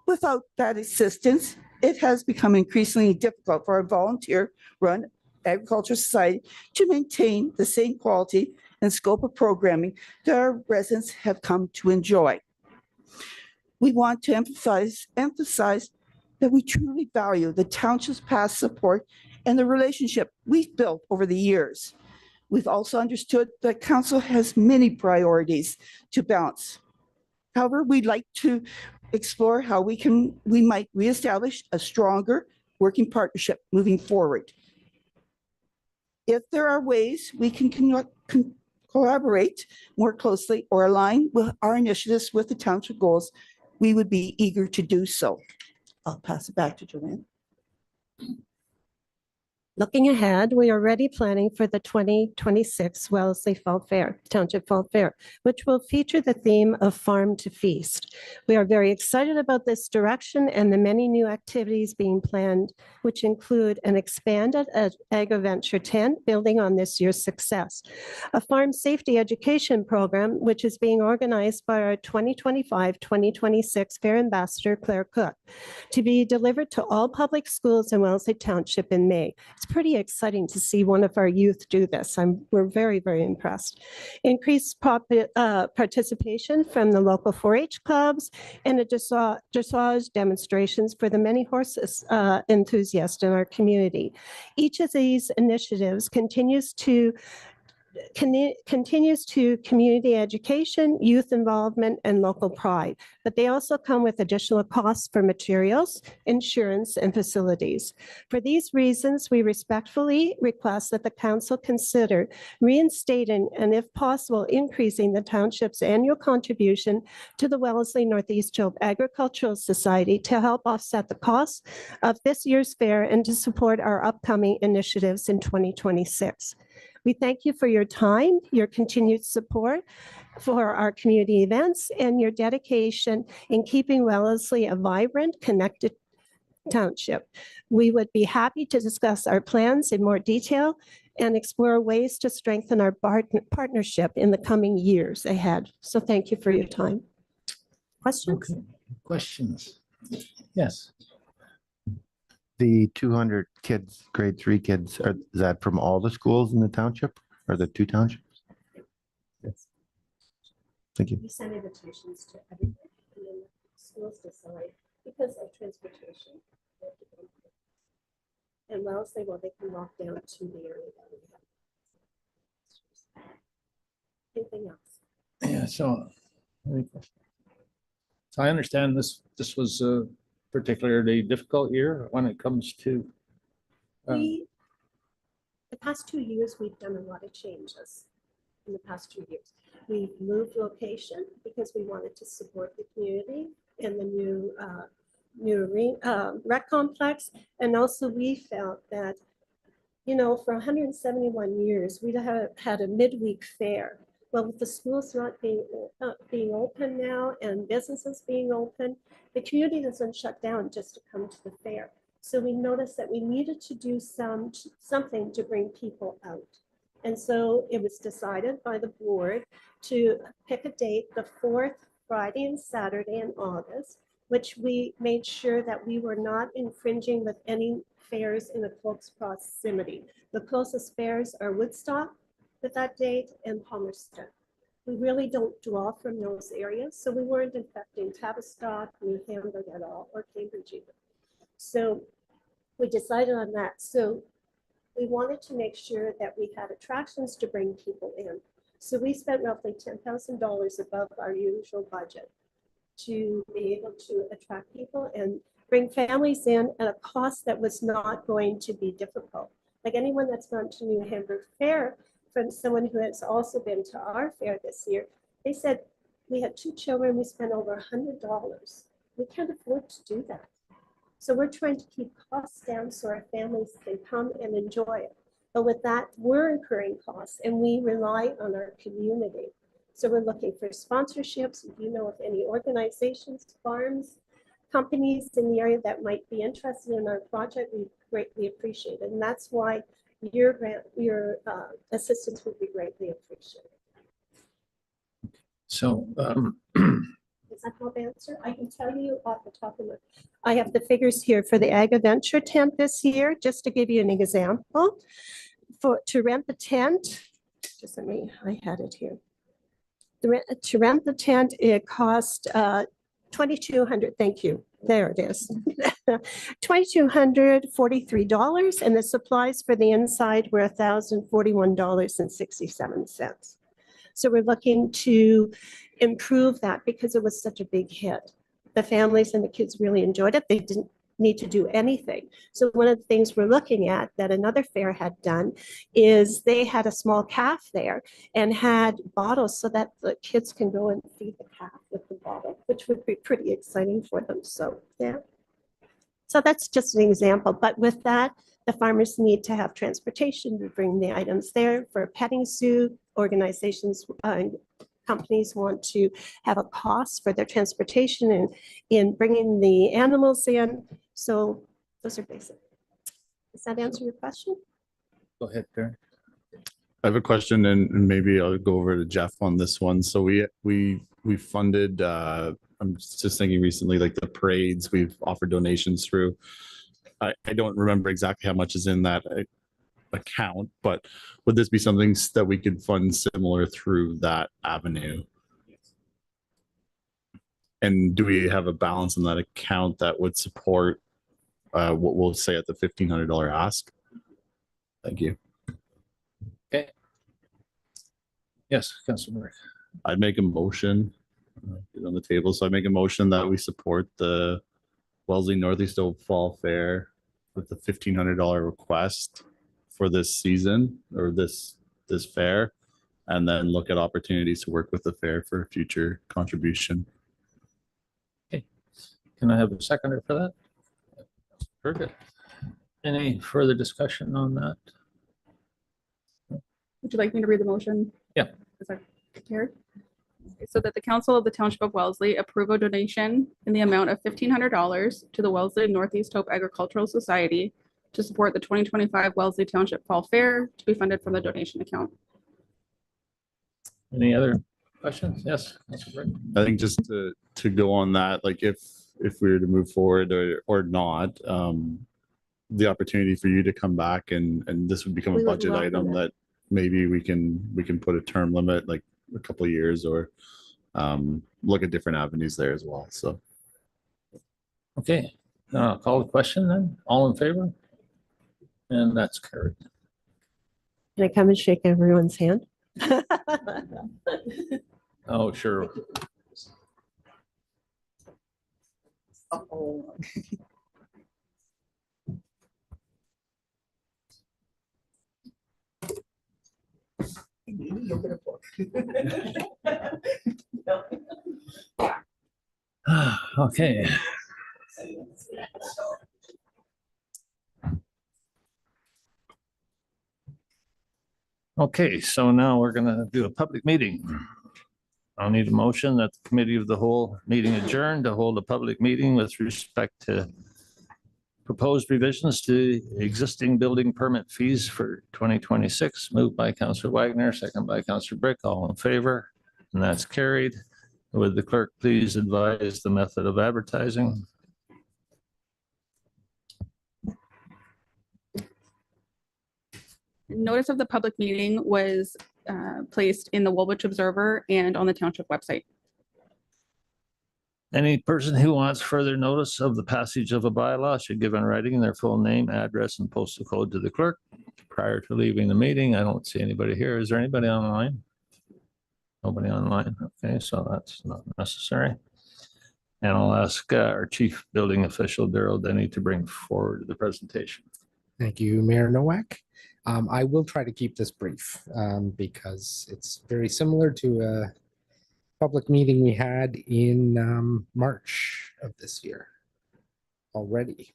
Without that assistance, it has become increasingly difficult for our volunteer-run agricultural society to maintain the same quality and scope of programming that our residents have come to enjoy. We want to emphasize that we truly value the township's past support and the relationship we've built over the years. We've also understood that council has many priorities to balance. However, we'd like to explore how we might reestablish a stronger working partnership moving forward. If there are ways we can collaborate more closely or align with our initiatives with the township goals, we would be eager to do so. I'll pass it back to Joanne. Looking ahead, we are already planning for the 2026 Wellesley Fall Fair, Township Fall Fair, which will feature the theme of Farm to Feast. We are very excited about this direction and the many new activities being planned, which include an expanded AgriVenture tent building on this year's success, a farm safety education program, which is being organized by our 2025-2026 Fair Ambassador, Claire Cook, to be delivered to all public schools in Wellesley Township in May. It's pretty exciting to see one of our youth do this. We're very, very impressed. Increased participation from the local 4-H clubs and a dressage demonstrations for the many horses enthusiasts in our community. Each of these initiatives continues to community education, youth involvement, and local pride. But they also come with additional costs for materials, insurance, and facilities. For these reasons, we respectfully request that the council consider reinstating and, if possible, increasing the township's annual contribution to the Wellesley Northeast Tope Agricultural Society to help offset the costs of this year's fair and to support our upcoming initiatives in 2026. We thank you for your time, your continued support for our community events, and your dedication in keeping Wellesley a vibrant, connected township. We would be happy to discuss our plans in more detail and explore ways to strengthen our partnership in the coming years ahead. So thank you for your time. Questions? Okay. Questions? Yes. The 200 kids, grade 3 kids, is that from all the schools in the township or the 2 townships? Yes. Thank you. We send invitations to everybody and then schools decide because of transportation. And Wellesley, well, they can walk down to the area that we have. Anything else? Yeah, so I understand this was a particularly difficult year when it comes to The past 2 years, we've done a lot of changes in the past 2 years. We've moved location because we wanted to support the community and the new rec complex. And also we felt that, you know, for 171 years, we'd have had a midweek fair Well, with the schools not being open now and businesses being open, the community doesn't shut down just to come to the fair. So we noticed that we needed to do something to bring people out. And so it was decided by the board to pick a date, the fourth Friday and Saturday in August, which we made sure that we were not infringing with any fairs in a close proximity. The closest fairs are Woodstock with that date and Palmerston. We really don't draw from those areas, so we weren't affecting Tavistock, New Hamburg at all, or Cambridge either. So we decided on that. So we wanted to make sure that we had attractions to bring people in. So we spent roughly $10,000 above our usual budget to be able to attract people and bring families in at a cost that was not going to be difficult. Like anyone that's gone to New Hamburg Fair, from someone who has also been to our fair this year, they said, we had 2 children, we spent over $100. We can't afford to do that. So we're trying to keep costs down so our families can come and enjoy it. But with that, we're incurring costs and we rely on our community. So we're looking for sponsorships. If you know of any organizations, farms, companies in the area that might be interested in our project, we greatly appreciate it. And that's why your assistance would be greatly appreciated. So, Does that help answer? I can tell you off the top of my, I have the figures here for the Ag Adventure tent this year, just to give you an example. To rent the tent, just let me, I had it here. To rent the tent, it cost $2,200. Thank you. There it is. $2,243, and the supplies for the inside were $1,041.67. So we're looking to improve that because it was such a big hit. The families and the kids really enjoyed it. They didn't need to do anything. So one of the things we're looking at that another fair had done is they had a small calf there and had bottles so that the kids can go and feed the calf with the bottle, which would be pretty exciting for them. So yeah. So that's just an example. But with that, the farmers need to have transportation to bring the items there. For a petting zoo, organizations and companies want to have a cost for their transportation and in bringing the animals in. So those are basic. Does that answer your question? go ahead, Karen. I have a question and maybe I'll go over to Jeff on this one. So we funded, I'm just thinking recently, like the parades, we've offered donations through. I don't remember exactly how much is in that account, but would this be something that we could fund similar through that avenue? And do we have a balance in that account that would support what we'll say at the $1,500 ask? Thank you. Okay. Yes, Councilor. I'd make a motion get on the table. So I make a motion that we support the Wellesley Northeast Fall Fair with the $1,500 request for this season or this fair, and then look at opportunities to work with the fair for future contribution. Okay. Can I have a seconder for that? Very good. Any further discussion on that? Would you like me to read the motion? Yeah. Is that clear? So that the Council of the Township of Wellesley approve a donation in the amount of $1,500 to the Wellesley Northeast Hope Agricultural Society to support the 2025 Wellesley Township Fall Fair to be funded from the donation account. Any other questions? Yes. I think just to go on that, like if we were to move forward or not, the opportunity for you to come back and this would become a We would budget welcome item it. that maybe we can put a term limit, like a couple of years, or look at different avenues there as well. So Okay, call the question then. All in favor? And that's carried. Can I come and shake everyone's hand? Oh, sure. Okay. Okay, so now we're gonna do a public meeting. I'll need a motion that the committee of the whole meeting adjourned to hold a public meeting with respect to proposed revisions to existing building permit fees for 2026, moved by Councillor Wagner, second by Councillor Brick, all in favor, and that's carried. Would the clerk please advise the method of advertising? Notice of the public meeting was placed in the Woolwich Observer and on the township website. Any person who wants further notice of the passage of a bylaw should give in writing their full name, address, and postal code to the clerk prior to leaving the meeting. I don't see anybody here. Is there anybody online? Nobody online. Okay, so that's not necessary. And I'll ask our chief building official, Daryl Denny, to bring forward the presentation. Thank you, Mayor Nowak. I will try to keep this brief because it's very similar to a public meeting we had in March of this year already.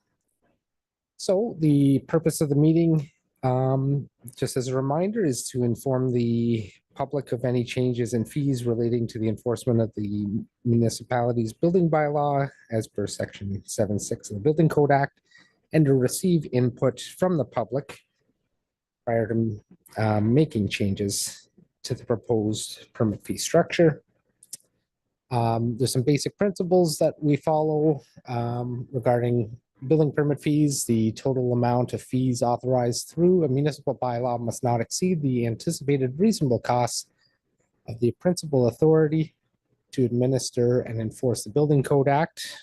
So the purpose of the meeting, just as a reminder, is to inform the public of any changes in fees relating to the enforcement of the municipality's building bylaw as per section 7(6) of the Building Code Act, and to receive input from the public prior to making changes to the proposed permit fee structure. There's some basic principles that we follow regarding building permit fees. The total amount of fees authorized through a municipal bylaw must not exceed the anticipated reasonable costs of the principal authority to administer and enforce the Building Code Act,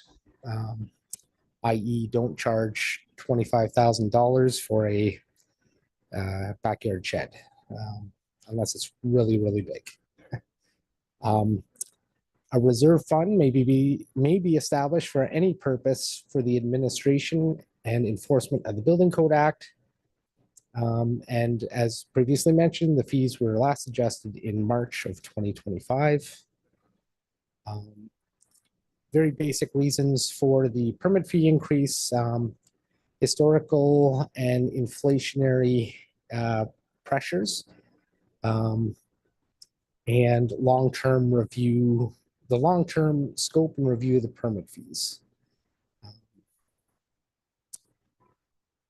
i.e. don't charge $25,000 for a backyard shed, unless it's really, really big. A reserve fund may be established for any purpose for the administration and enforcement of the Building Code Act. And as previously mentioned, the fees were last adjusted in March of 2025. Very basic reasons for the permit fee increase: historical and inflationary pressures, and long-term review, the long-term scope and review of the permit fees.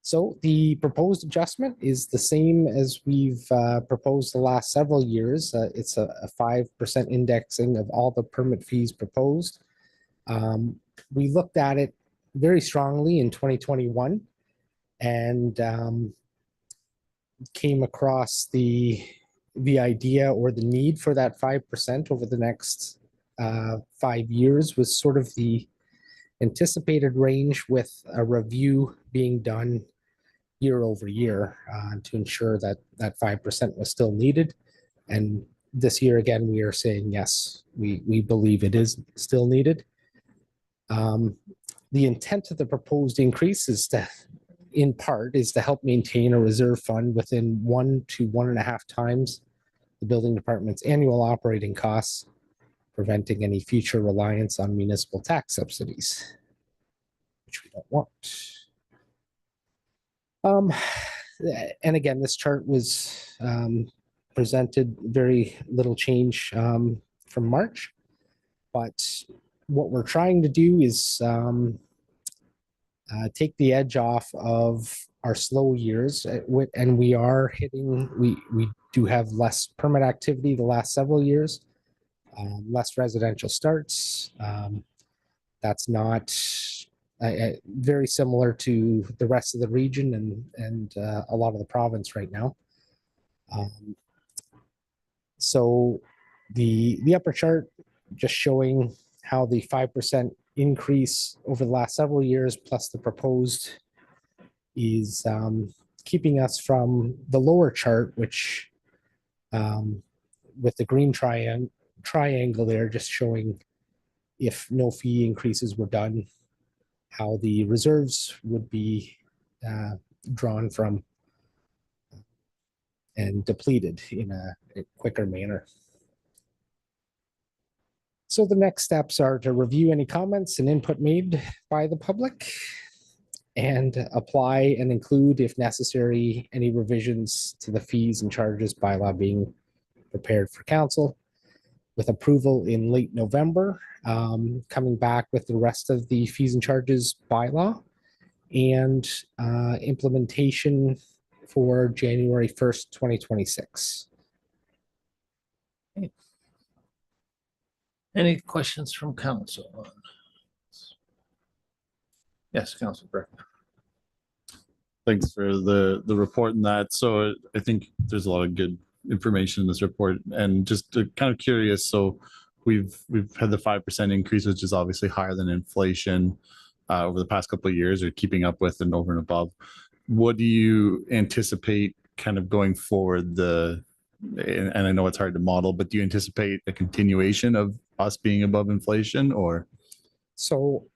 So the proposed adjustment is the same as we've proposed the last several years. It's a 5% indexing of all the permit fees proposed. We looked at it very strongly in 2021 and came across the idea or the need for that 5% over the next 5 years was sort of the anticipated range, with a review being done year over year to ensure that that 5% was still needed. And this year, again, we are saying, yes, we believe it is still needed. The intent of the proposed increase is to, in part, is to help maintain a reserve fund within 1 to 1.5 times the building department's annual operating costs, preventing any future reliance on municipal tax subsidies, which we don't want. And again, this chart was presented very little change from March, but what we're trying to do is take the edge off of our slow years, and we are hitting, we do have less permit activity the last several years, less residential starts. That's not very similar to the rest of the region and a lot of the province right now. So the upper chart just showing how the 5% increase over the last several years plus the proposed is keeping us from the lower chart, which with the green triangle there, just showing if no fee increases were done, how the reserves would be drawn from and depleted in a quicker manner. So the next steps are to review any comments and input made by the public and apply and include, if necessary, any revisions to the fees and charges bylaw being prepared for council, with approval in late November, coming back with the rest of the fees and charges bylaw, and implementation for January 1st, 2026. Any questions from council? Yes, Councilor Breck. Thanks for the report and that. So I think there's a lot of good information in this report, and just kind of curious. So we've had the 5% increase, which is obviously higher than inflation over the past couple of years, or keeping up with and over and above. What do you anticipate kind of going forward? And I know it's hard to model, but do you anticipate a continuation of us being above inflation, or? So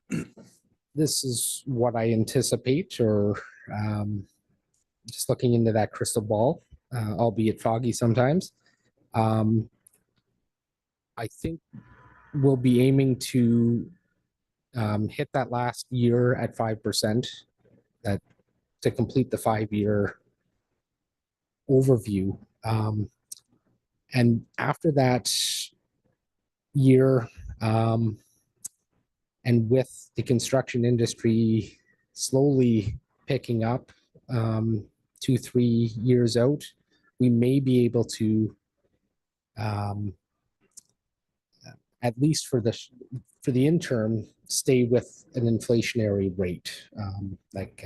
this is what I anticipate, or just looking into that crystal ball, albeit foggy sometimes. I think we'll be aiming to hit that last year at 5%, that to complete the 5-year overview. And after that year, and with the construction industry slowly picking up 2-3 years out, we may be able to, at least for the interim, stay with an inflationary rate, like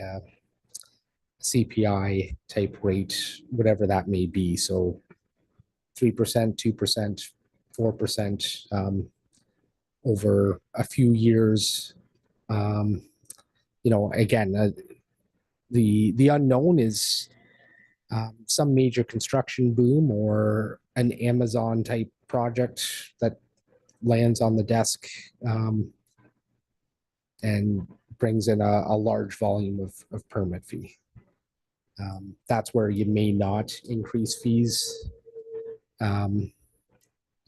CPI type rate, whatever that may be. So 3%, 2%, 4%. Over a few years. Again, the unknown is some major construction boom or an Amazon type project that lands on the desk and brings in a large volume of permit fee. That's where you may not increase fees,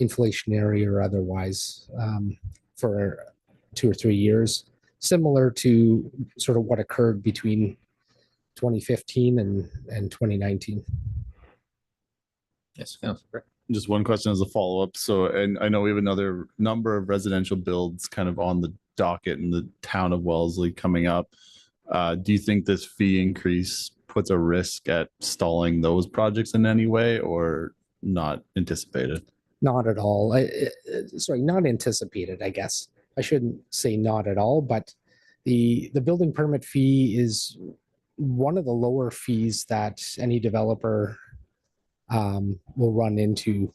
inflationary or otherwise, for 2 or 3 years, similar to sort of what occurred between 2015 and 2019. Yes, Councilor. Just one question as a follow-up. So, and I know we have another number of residential builds kind of on the docket in the town of Wellesley coming up. Do you think this fee increase puts a risk at stalling those projects in any way, or not anticipated? Not at all. Sorry, not anticipated, I guess. I shouldn't say not at all, but the building permit fee is one of the lower fees that any developer will run into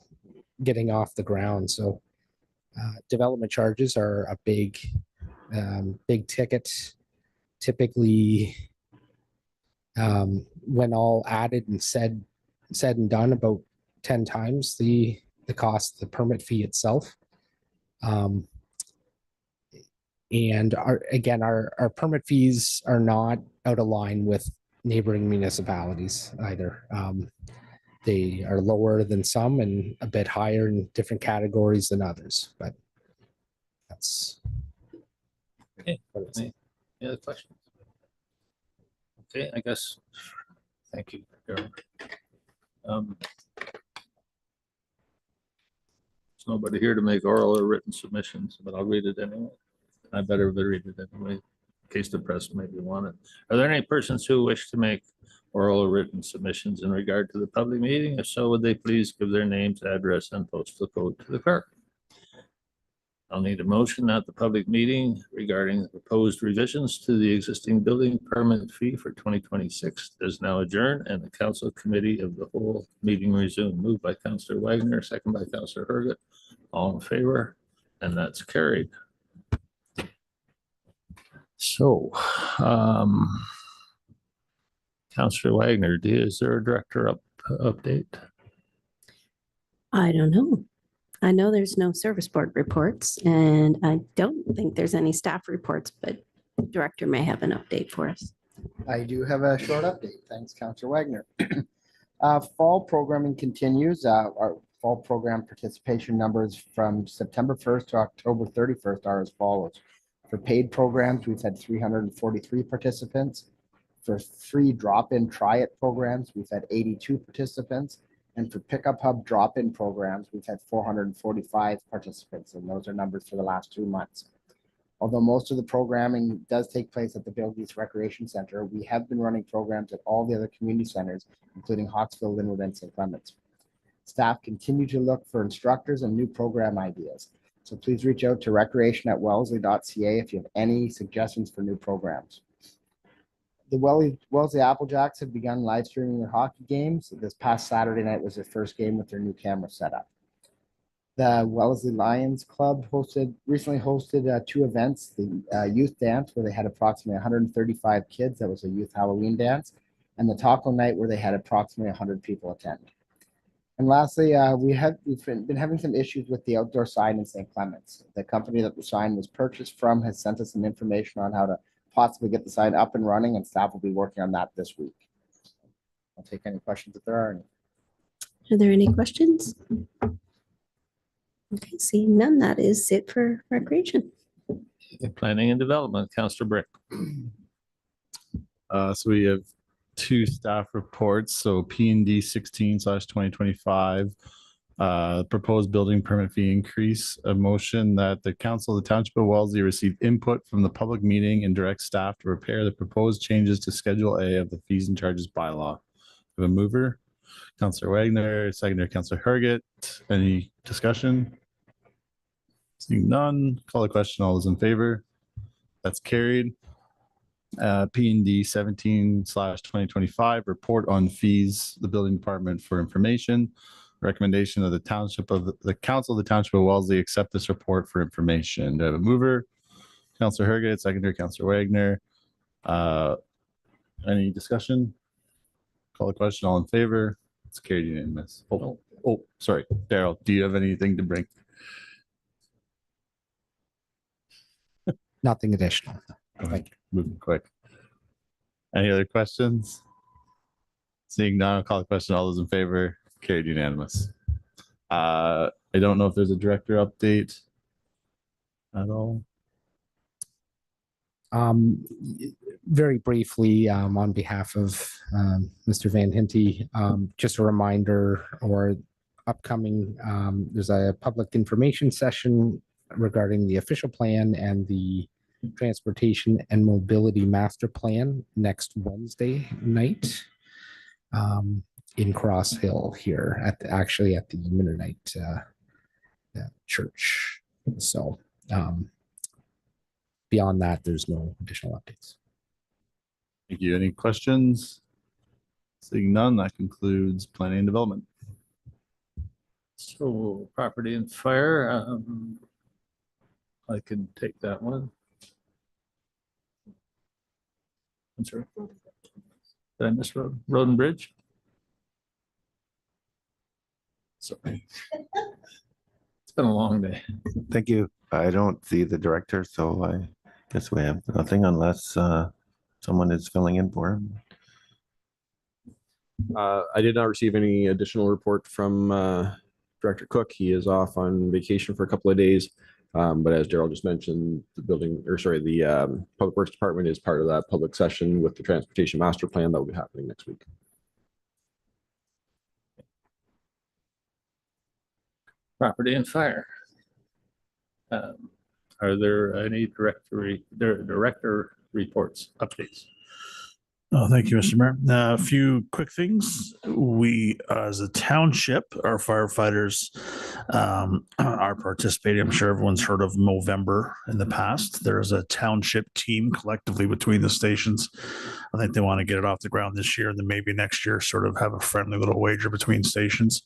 getting off the ground. So development charges are a big ticket. Typically, when all added and said and done, about 10 times the cost of the permit fee itself. And our permit fees are not out of line with neighboring municipalities either. They are lower than some and a bit higher in different categories than others, but that's Okay. Any other questions? Okay, I guess. Thank you, Carol. There's nobody here to make oral or written submissions, but I'll read it anyway. I better read it anyway, in case the press maybe want it. Are there any persons who wish to make oral or written submissions in regard to the public meeting? If so, would they please give their names, address, and postal code to the clerk? I'll need a motion that the public meeting regarding the proposed revisions to the existing building permit fee for 2026 is now adjourned, and the council committee of the whole meeting resumed. Moved by Councillor Wagner, second by Councillor Herget. All in favor? And that's carried. So, Councillor Wagner, is there a director update? I don't know. I know there's no service board reports, and I don't think there's any staff reports, but the director may have an update for us. I do have a short update. Thanks, Councillor Wagner. Fall programming continues. Our fall program participation numbers from September 1st to October 31st are as follows. For paid programs, we've had 343 participants. For free drop-in try-it programs, we've had 82 participants. And for Pickup Hub drop-in programs, we've had 445 participants, and those are numbers for the last 2 months. Although most of the programming does take place at the Bill Gates Recreation Center, we have been running programs at all the other community centers, including Hawksville, Linwood, and St. Clements. Staff continue to look for instructors and new program ideas. So please reach out to recreation@wellesley.ca if you have any suggestions for new programs. The Wellesley Applejacks have begun live streaming their hockey games. This past Saturday night was their first game with their new camera setup. The Wellesley Lions Club recently hosted 2 events, the youth dance where they had approximately 135 kids. That was a youth Halloween dance, and the taco night where they had approximately 100 people attend. And lastly, we've been having some issues with the outdoor sign in St. Clements. The company that the sign was purchased from has sent us some information on how to possibly get the sign up and running, and staff will be working on that this week. I'll take any questions if there are any. Are there any questions? Okay, seeing none, that is it for recreation. Planning and Development, Councillor Brick. So we have 2 staff reports. So P&D 16/2025, proposed building permit fee increase. A motion that the Council of the Township of Wellesley receive input from the public meeting and direct staff to prepare the proposed changes to Schedule A of the fees and charges bylaw. We have a mover, Councillor Wagner, seconder, Councillor Herget. Any discussion? Seeing none, call the question. All those in favor? That's carried. P&D 17/2025, report on fees, the building department for information. Recommendation of the Council of the Township of Wellesley accept this report for information. Do I have a mover? Councillor Herget, seconder, Councillor Wagner. Any discussion? Call the question. All in favor? It's carried unanimous. Oh, sorry. Daryl, do you have anything to bring? Nothing additional. Thank you. Moving quick. Any other questions? Seeing none, I'll call the question. All those in favor? Carried unanimous. I don't know if there's a director update at all. Very briefly, on behalf of Mr. Van Hinty, just a reminder or upcoming, there's a public information session regarding the official plan and the transportation and mobility master plan next Wednesday night in Cross Hill here at the Mennonite church. So beyond that, there's no additional updates. Thank you. Any questions? Seeing none, that concludes planning and development. So property and fire, I can take that one. I'm sorry. Did I miss road and bridge? Sorry. It's been a long day. Thank you. I don't see the director, so I guess we have nothing unless someone is filling in for him. I did not receive any additional report from Director Cook. He is off on vacation for a couple of days. But as Daryl just mentioned, the Public Works Department is part of that public session with the Transportation Master Plan that will be happening next week. Property and fire. Are there any director reports, updates? Oh, thank you, Mr. Mayor. A few quick things. We, as a township, our firefighters are participating. I'm sure everyone's heard of Movember in the past. There is a township team collectively between the stations. I think they want to get it off the ground this year, and then maybe next year sort of have a friendly little wager between stations.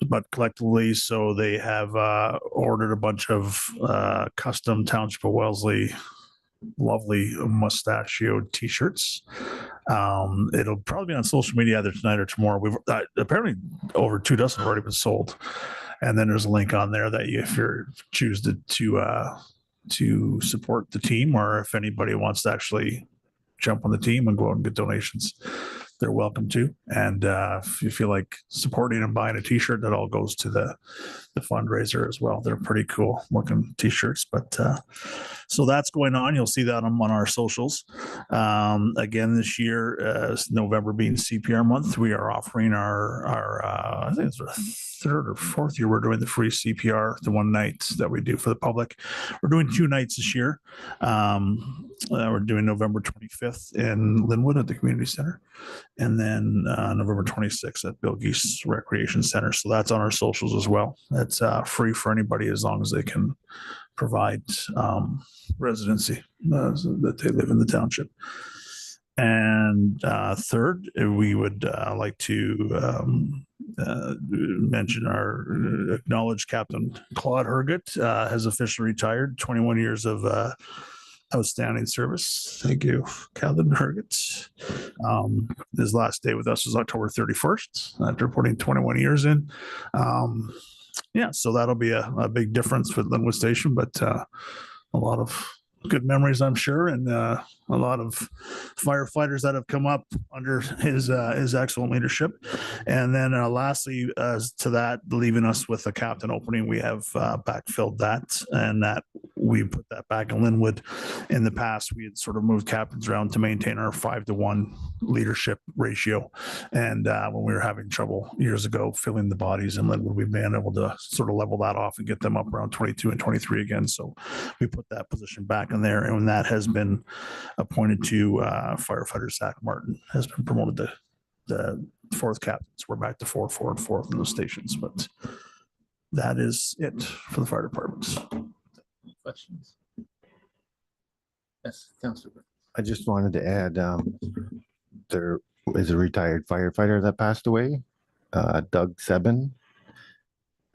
But collectively, so they have ordered a bunch of custom Township of Wellesley lovely mustachioed t-shirts. It'll probably be on social media either tonight or tomorrow. We've apparently over 2 dozen have already been sold, and then there's a link on there that if you choose to support the team, or if anybody wants to actually jump on the team and go out and get donations, they're welcome to. And if you feel like supporting and buying a t-shirt, that all goes to the the fundraiser as well. They're pretty cool looking t-shirts, but so that's going on. You'll see that on our socials. Again, this year, November being CPR month, we are offering our I think it's our third or fourth year we're doing the free CPR, the one night that we do for the public. We're doing 2 nights this year. We're doing November 25th in Linwood at the community center, and then November 26th at Bill Geese Recreation Center. So that's on our socials as well. That's free for anybody as long as they can provide residency that they live in the township. And third, we would like to mention our acknowledged Captain Claude Herget has officially retired. 21 years of outstanding service. Thank you, Captain Herget. His last day with us was October 31st, after putting 21 years in. Yeah, so that'll be a big difference for Linwood Station, but a lot of good memories, I'm sure, and a lot of firefighters that have come up under his excellent leadership. And then lastly, to that, leaving us with a captain opening, we have backfilled that, and that we put that back in Linwood. In the past, we had sort of moved captains around to maintain our 5-to-1 leadership ratio. And when we were having trouble years ago filling the bodies in Linwood, we've been able to sort of level that off and get them up around 22 and 23 again. So we put that position back in there, and when that has been appointed to firefighter Zach Martin has been promoted to the 4th captain. So we're back to 4, 4, and 4th in those stations, but that is it for the fire departments. Any questions? Yes, Councilor. I just wanted to add, there is a retired firefighter that passed away, Doug Sebin,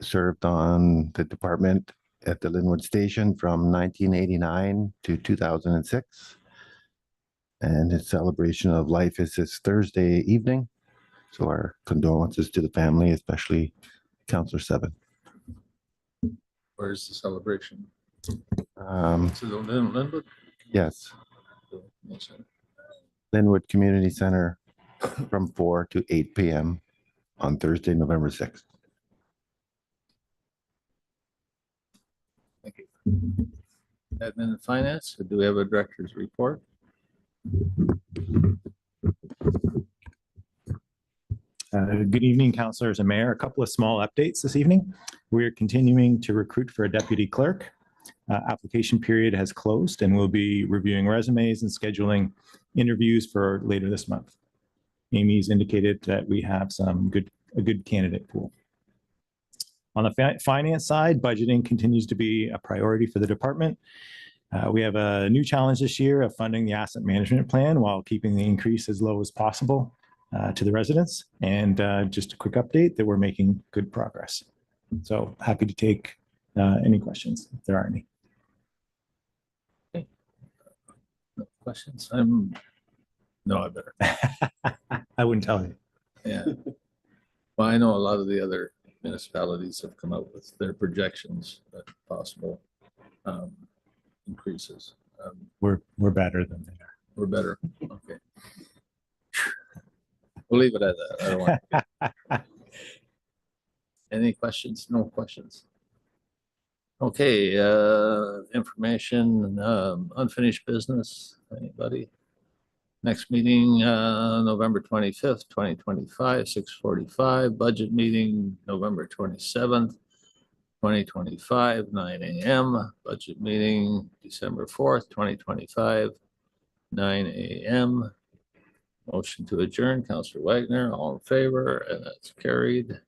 served on the department at the Linwood Station from 1989 to 2006. And his celebration of life is this Thursday evening. So our condolences to the family, especially Councillor Sebin. Where's the celebration? Um, To the Linwood? yes, Linwood Community Center from 4 to 8 p.m. on Thursday, November 6th. Thank you. Admin and Finance, do we have a director's report? Good evening, councilors and mayor. A couple of small updates this evening. We are continuing to recruit for a deputy clerk. Application period has closed, and we'll be reviewing resumes and scheduling interviews for later this month. Amy's indicated that we have a good candidate pool. On the finance side, budgeting continues to be a priority for the department. We have a new challenge this year of funding the asset management plan while keeping the increase as low as possible to the residents. And just a quick update that we're making good progress. So happy to take any questions if there are any. Okay. No questions? No, I better. I wouldn't tell you. Yeah. Well, I know a lot of the other municipalities have come up with their projections at possible increases. We're better than they are. We're better. Okay. We'll leave it at that. I don't want any questions? No questions. Okay, information, unfinished business. Anybody? Next meeting, November 25th, 2025, 6:45. Budget meeting, November 27th, 2025, 9 a.m. Budget meeting, December 4th, 2025, 9 a.m. Motion to adjourn, Councillor Wagner, all in favor, and that's carried.